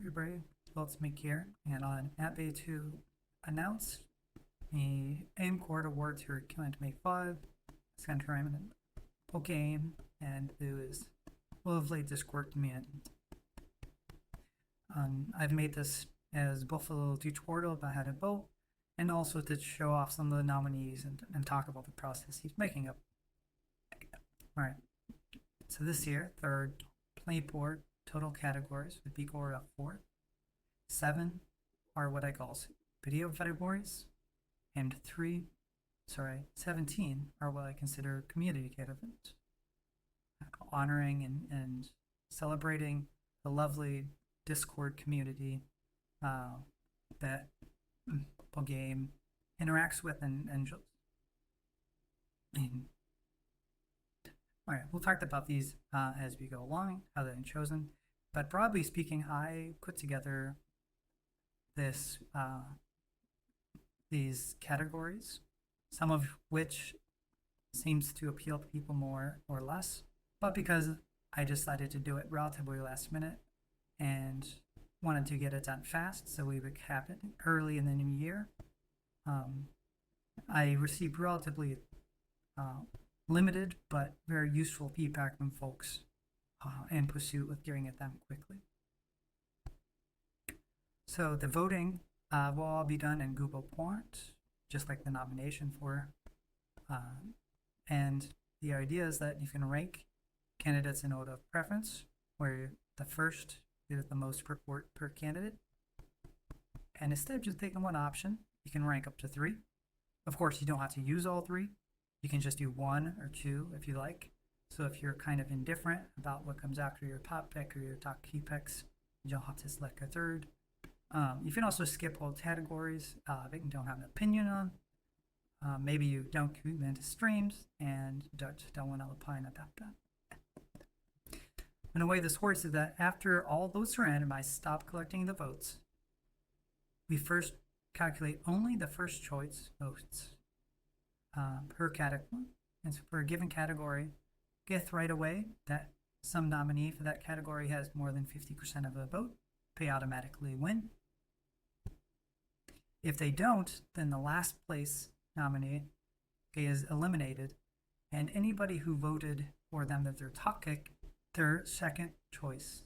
everybody, let's make here, and I'm happy to announce the Aimcord Awards here at Killing to Make 5. Center I'm in a full game, and it was lovely Discord community. I've made this as both a little tutorial about how to vote, and also to show off some of the nominees and talk about the process he's making up. Alright, so this year, there are 24 total categories with equal of 4. 7 are what I call video categories, and 17 are what I consider community categories, honoring and celebrating the lovely Discord community that the game interacts with and enjoys. Alright, we'll talk about these as we go along, how they're chosen. But broadly speaking, I put together these categories, some of which seems to appeal to people more or less, but because I decided to do it relatively last minute and wanted to get it done fast so we would have it early in the new year, I received relatively limited but very useful feedback from folks in pursuit of getting it done quickly. So the voting will all be done in Google Forms, just like the nomination for. And the idea is that you can rank candidates in order of preference, where the first is the most support per candidate. And instead of just taking one option, you can rank up to 3. Of course, you don't have to use all 3. You can just do 1 or 2 if you like. So if you're kind of indifferent about what comes after your top pick or your top key picks, you don't have to select a third. You can also skip whole categories that you don't have an opinion on. Maybe you don't commit into streams and don't want to opine about that. And the way this works is that after all votes are in, I stop collecting the votes. We first calculate only the first choice votes per category. And so for a given category, get right away that some nominee for that category has more than 50% of the vote, they automatically win. If they don't, then the last place nominee is eliminated, and anybody who voted for them as their top pick, their second choice,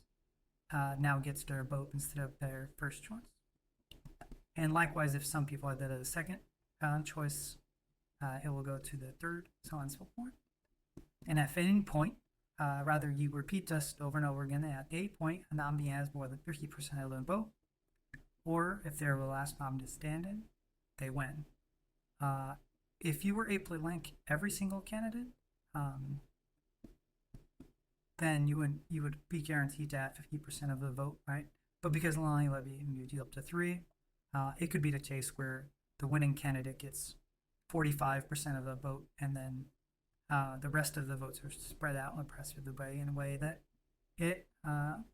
now gets their vote instead of their first choice. And likewise, if some people did a second choice, it will go to the third, so on and so forth. And at any point, rather you repeat this over and over again, at a point, a nominee has more than 50% of the vote, or if they're the last nominee standing, they win. If you were able to link every single candidate, then you would be guaranteed to have 50% of the vote, right? But because only you do up to 3, it could be the case where the winning candidate gets 45% of the vote, and then the rest of the votes are spread out and pressed through the way in a way that it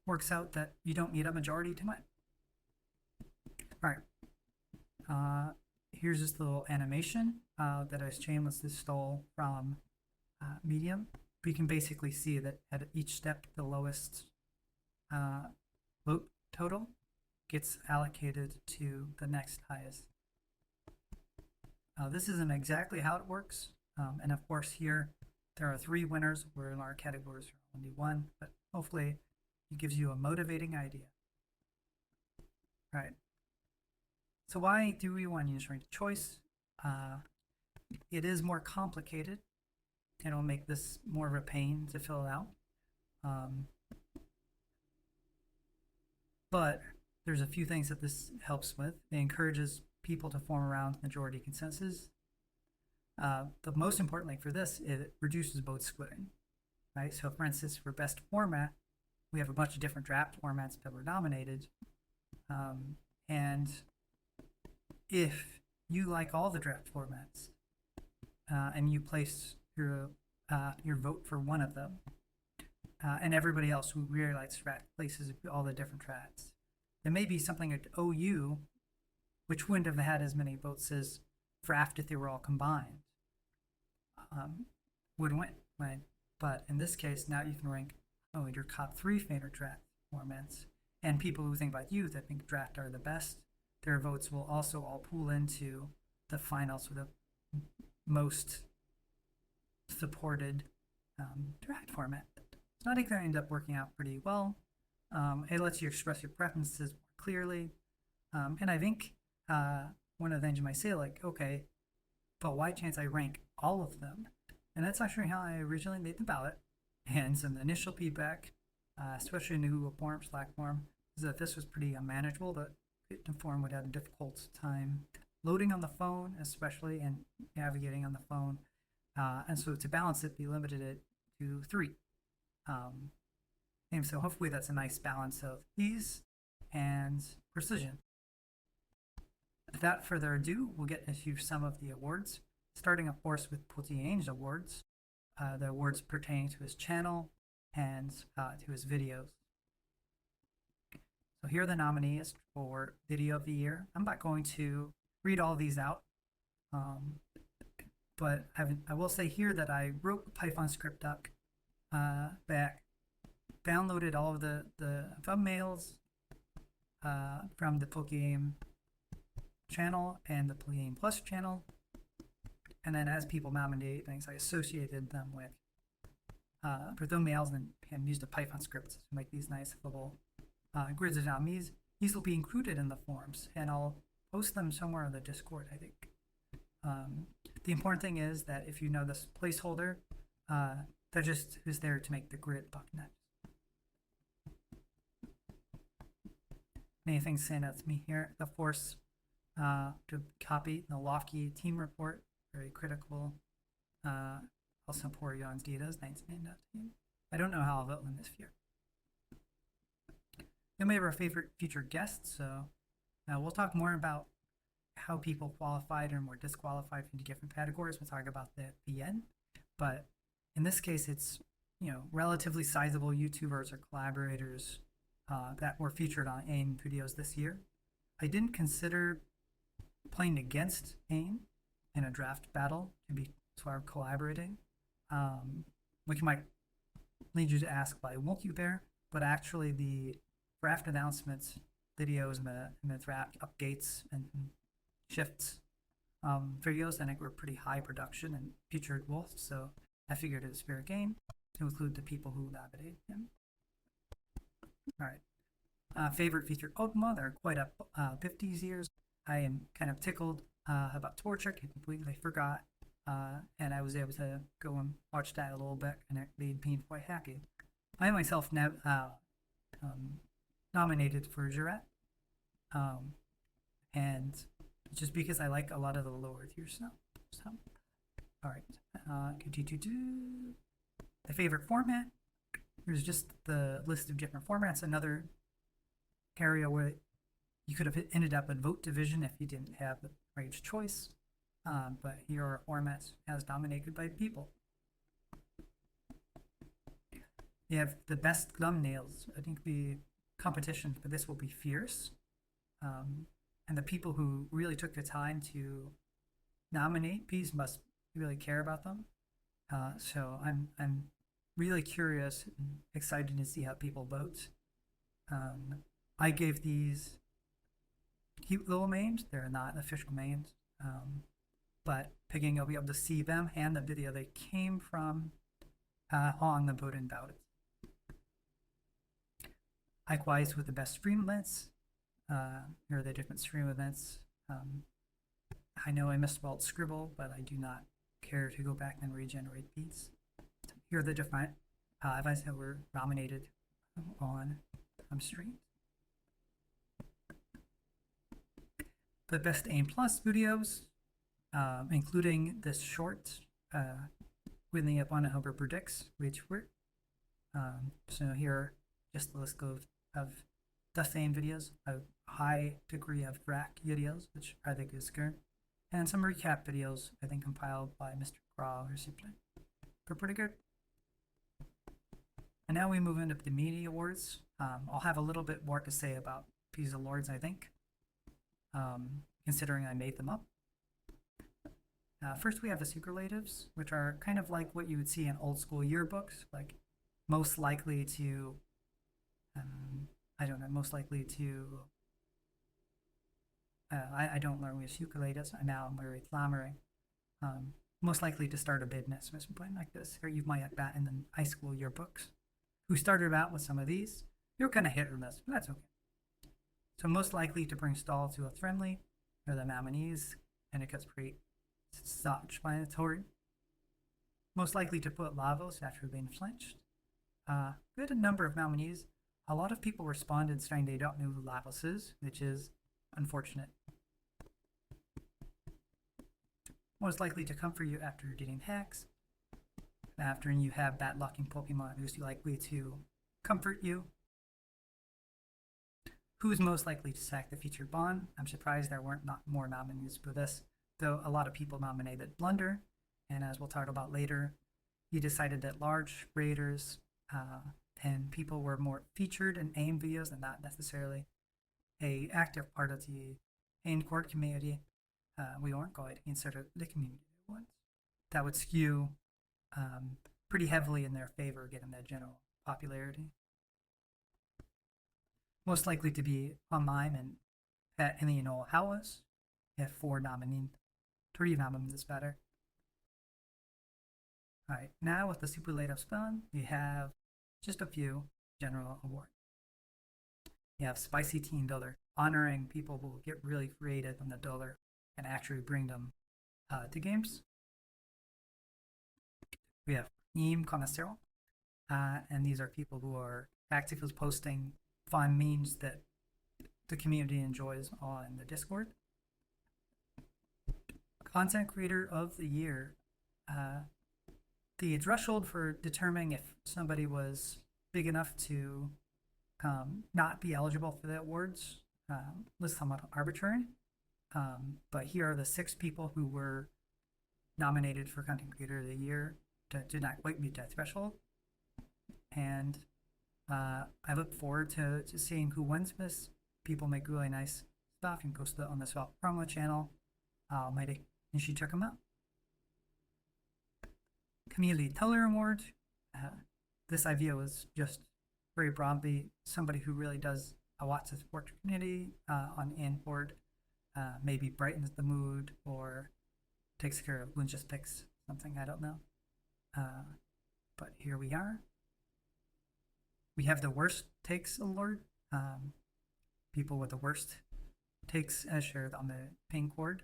works out that you don't need a majority to win. All right. Here's this little animation that I shamelessly stole from Medium. We can basically see that at each step, the lowest vote total gets allocated to the next highest. This isn't exactly how it works. And of course here, there are 3 winners, where in our categories are only 1, but hopefully it gives you a motivating idea. All right. So why do we want to use ranked choice? It is more complicated. It'll make this more of a pain to fill out. But there's a few things that this helps with. It encourages people to form around majority consensus. The most important thing for this is it reduces vote splitting, right? So for instance, for best format, we have a bunch of different draft formats that were nominated. And if you like all the draft formats and you place your vote for one of them, and everybody else who really likes draft places all the different drafts, there may be something at OU which wouldn't have had as many votes as draft if they were all combined, would win, right? But in this case, now you can rank your top 3 favorite draft formats, and people who think about youth, I think draft are the best. Their votes will also all pool into the finals with the most supported draft format. So I think that ended up working out pretty well. It lets you express your preferences more clearly. And I think one of the things you might say, like, okay, but why can't I rank all of them? And that's actually how I originally made the ballot. And some initial feedback, especially in the Google form, Slack form, is that this was pretty unmanageable. The form would have a difficult time loading on the phone, especially, and navigating on the phone. And so to balance it, we limited it to 3. And so hopefully that's a nice balance of ease and precision. Without further ado, we'll get into some of the awards, starting of course with Potien's awards, the awards pertaining to his channel and to his videos. So here are the nominees for Video of the Year. I'm not going to read all these out, but I will say here that I wrote Python script duck back, downloaded all of the thumbnails from the Pokegame channel and the Pokegame Plus channel, and then as people nominate things, I associated them with for thumbnails and used a Python script to make these nice little grids of nominees. These will be included in the forms, and I'll post them somewhere in the Discord, I think. The important thing is that if you know this placeholder, that just is there to make the grid bucknet. Many things stand out to me here. The force to copy the Lofty team report, very critical. Also, Porion's data is nice. I don't know how I'll vote in this year. You may have our favorite featured guests, so we'll talk more about how people qualified and were disqualified from the different categories. We'll talk about that at the end. But in this case, it's relatively sizable YouTubers or collaborators that were featured on AIM videos this year. I didn't consider playing against AIM in a draft battle to be sort of collaborating, which might lead you to ask why won't you there? But actually, the draft announcements videos and the draft updates and shifts videos, I think were pretty high production and featured Wolf, so I figured it was fair game to include the people who nominated him. All right. Favorite featured Ogma, they're quite up 50s years. I am kind of tickled about Torchic. I completely forgot, and I was able to go and watch that a little bit, and it made me quite happy. I myself nominated for Jurat, and just because I like a lot of the lower tier stuff. So, all right. The favorite format. There's just the list of different formats. Another area where you could have ended up in vote division if you didn't have the right choice. But here are formats as nominated by people. You have the best thumbnails. I think the competition for this will be fierce. And the people who really took the time to nominate these must really care about them. So I'm really curious and excited to see how people vote. I gave these cute little memes. They're not official memes, but Pigging, you'll be able to see them and the video they came from on the voting ballot. Likewise with the best stream events. Here are the different stream events. I know I misspelled scribble, but I do not care to go back and regenerate these. Here are the different events that were nominated on stream. The best AIM Plus videos, including this short, Whitney up on Hover Predicts, which were. So here are just the list of the AIM videos, a high degree of rack videos, which I think is good, and some recap videos, I think compiled by Mr. Craw or something. They're pretty good. And now we move into the media awards. I'll have a little bit more to say about these awards, I think, considering I made them up. First, we have the superlatives, which are kind of like what you would see in old school yearbooks, like most likely to I don't know, most likely to, I don't learn with ukuleles, now I'm very clamoring. Most likely to start a business with something like this, or you might have that in the high school yearbooks. Who started out with some of these, you're kind of hit or miss, but that's okay. So most likely to bring stall to a friendly, or the nominees, and it gets pretty self-explanatory. Most likely to put lavos after being flinched. We had a number of nominees. A lot of people responded saying they don't know who Lavos is, which is unfortunate. Most likely to come for you after getting hacks. After you have bad lucking Pokemon who's likely to comfort you. Who's most likely to sack the featured bond? I'm surprised there weren't not more nominees for this, though a lot of people nominated Blunder, and as we'll talk about later, he decided that large raiders and people were more featured in AIM videos and not necessarily a active part of the Aimcord community. We weren't going to consider the community ones. That would skew pretty heavily in their favor given their general popularity. Most likely to be on mime and at any and all hours. We have 4 nominees. 3 nominees is better. Alright, now with the superlative spelling, we have just a few general awards. You have Spicy Teen Builder, honoring people who get really creative on the builder and actually bring them to games. We have Meme Connoisseur, and these are people who are actively posting fun memes that the community enjoys on the Discord. Content Creator of the Year. The threshold for determining if somebody was big enough to not be eligible for the awards was somewhat arbitrary. But here are the 6 people who were nominated for Content Creator of the Year that did not quite meet that threshold. And I look forward to seeing who wins this. People make really nice stuff. You can post it on the Swap promo channel. Maybe you should check them out. Community Teller Award. This idea was just very broadly somebody who really does a lot to support the community on Aimcord. Maybe brightens the mood or takes care of logistics, something, I don't know. But here we are. We have the worst takes award. People with the worst takes as shared on the Aimcord.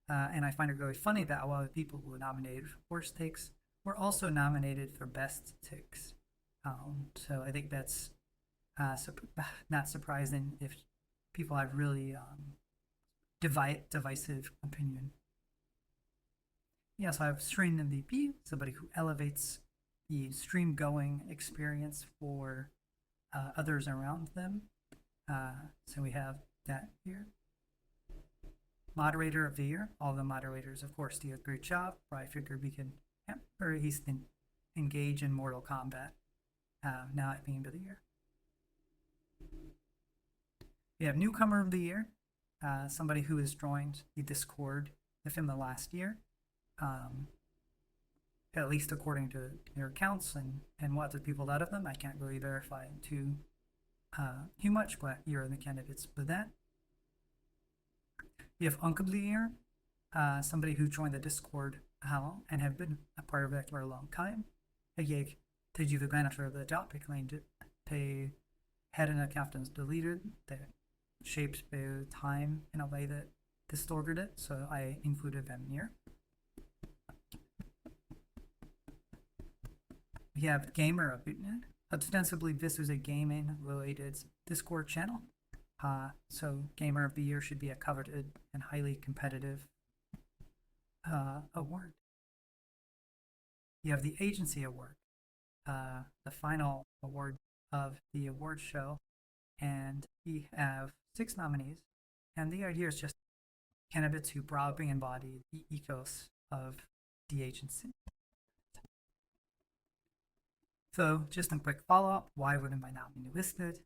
And I find it really funny that a lot of people who were nominated for worst takes were also nominated for best takes. So I think that's not surprising if people have really divisive opinion. We also have Stream MVP, somebody who elevates the stream going experience for others around them. So we have that here. Moderator of the Year. All the moderators, of course, do a great job. I figured we can very easily engage in Mortal Kombat now at the end of the year. We have Newcomer of the Year. Somebody who has joined the Discord within the last year. At least according to their accounts and what the people out of them. I can't really verify too much, but you're the candidates for that. We have Uncle of the Year, somebody who joined the Discord and have been a part of it for a long time. They did you the benefit of the doubt, they had an account that's deleted that shapes the time in a way that distorted it, so I included them here. We have Gamer of Bootnet. Ostensibly, this is a gaming-related Discord channel. So Gamer of the Year should be a coveted and highly competitive award. You have the Agency Award, the final award of the award show, and we have 6 nominees. And the idea is just candidates who broadly embody the ethos of the agency. So just a quick follow-up, why wouldn't my nominee be listed?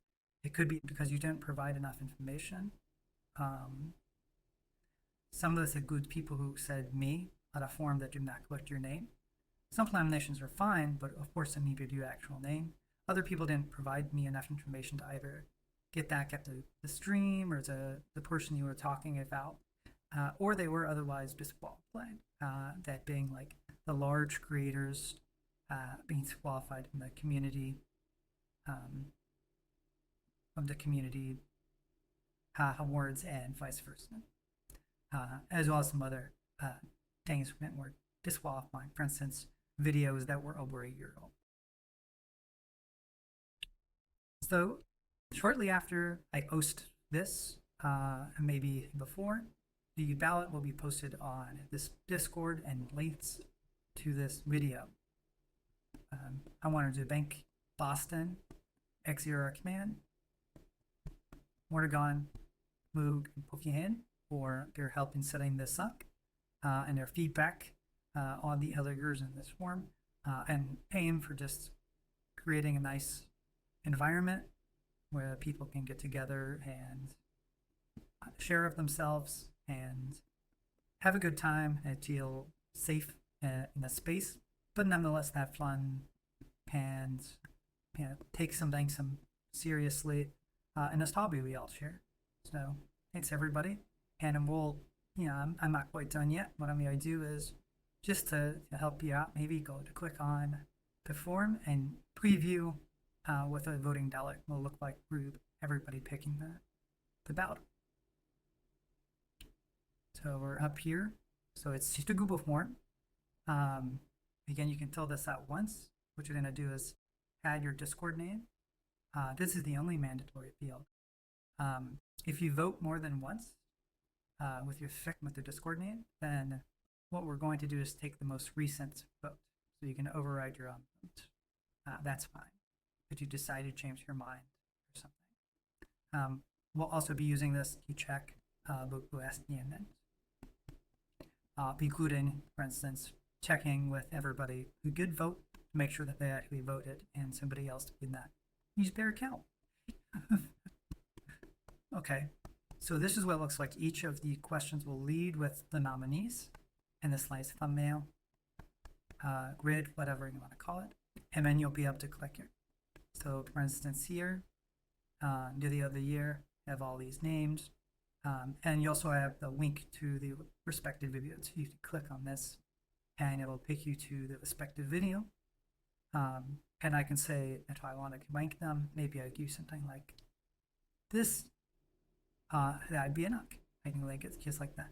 It could be because you didn't provide enough information. Some of us had good people who said me on a form that did not collect your name. Some nominations are fine, but of course I needed your actual name. Other people didn't provide me enough information to either get back at the stream or the person you were talking about, or they were otherwise disqualified. That being like the large creators being disqualified from the community, from the community awards and vice versa, as well as some other things that were disqualifying. For instance, videos that were over a year old. So shortly after I post this, and maybe before, the ballot will be posted on this Discord and links to this video. I wanted to thank Boston, X0 Command, Mortagon, Moog, and Pokehan for their help in setting this up, and their feedback on the editors in this form, and Aim for just creating a nice environment where people can get together and share of themselves and have a good time and feel safe in the space, but nonetheless have fun and take something seriously in this hobby we all share. So thanks everybody, and we'll I'm not quite done yet. What I'm going to do is just to help you out, maybe go to click on the form and preview what the voting ballot will look like for everybody picking the ballot. So we're up here. So it's just a Google form. Again, you can fill this out once. What you're going to do is add your Discord name. This is the only mandatory field. If you vote more than once with the Discord name, then what we're going to do is take the most recent vote. So you can override your own vote. That's fine. If you decide to change your mind or something. We'll also be using this to check vote amendment, including, for instance, checking with everybody who did vote to make sure that they actually voted and somebody else did not use their account. Okay, so this is what it looks like. Each of the questions will lead with the nominees and this nice thumbnail, grid, whatever you want to call it, and then you'll be able to click it. So for instance here, video of the year, have all these names, and you also have the link to the respective video. So you can click on this and it will take you to the respective video. And I can say if I want to rank them, maybe I do something like this, that'd be enough. I can link it just like that.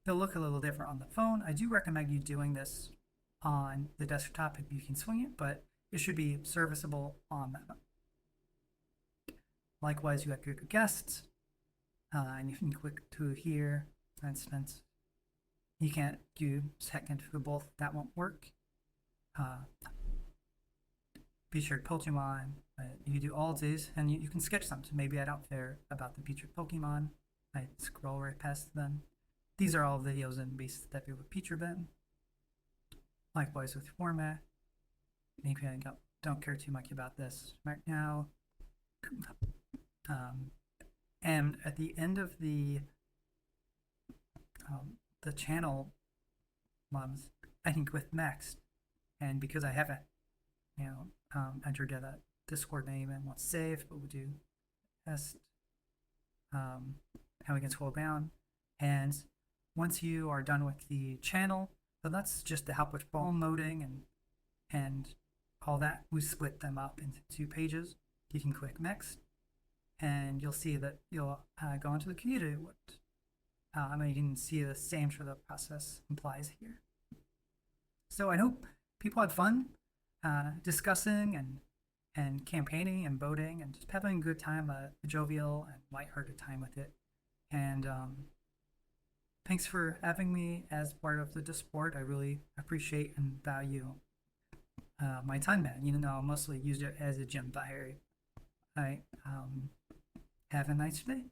They'll look a little different on the phone. I do recommend you doing this on the desktop if you can swing it, but it should be serviceable on that. Likewise, you have your guests, and you can click to here, for instance. You can't do second for both, that won't work. Featured Pokemon, you do all these, and you can sketch them. So maybe I don't care about the featured Pokemon. I scroll right past them. These are all videos and beasts that we would feature them. Likewise with format. Maybe I don't care too much about this right now. And at the end of the channel month, I think with next, and because I haven't, entered a Discord name and want to save, but we'll do test. And we can scroll down, and once you are done with the channel, so that's just to help with phone loading and all that. We split them up into 2 pages. You can click next, and you'll see that you'll go into the community. You can see the same sort of process applies here. So I hope people had fun discussing and campaigning and voting and just having a good time, a jovial and lighthearted time with it. And thanks for having me as part of the Discord. I really appreciate and value my time, man. Even though I mostly used it as a gym diary. Have a nice day.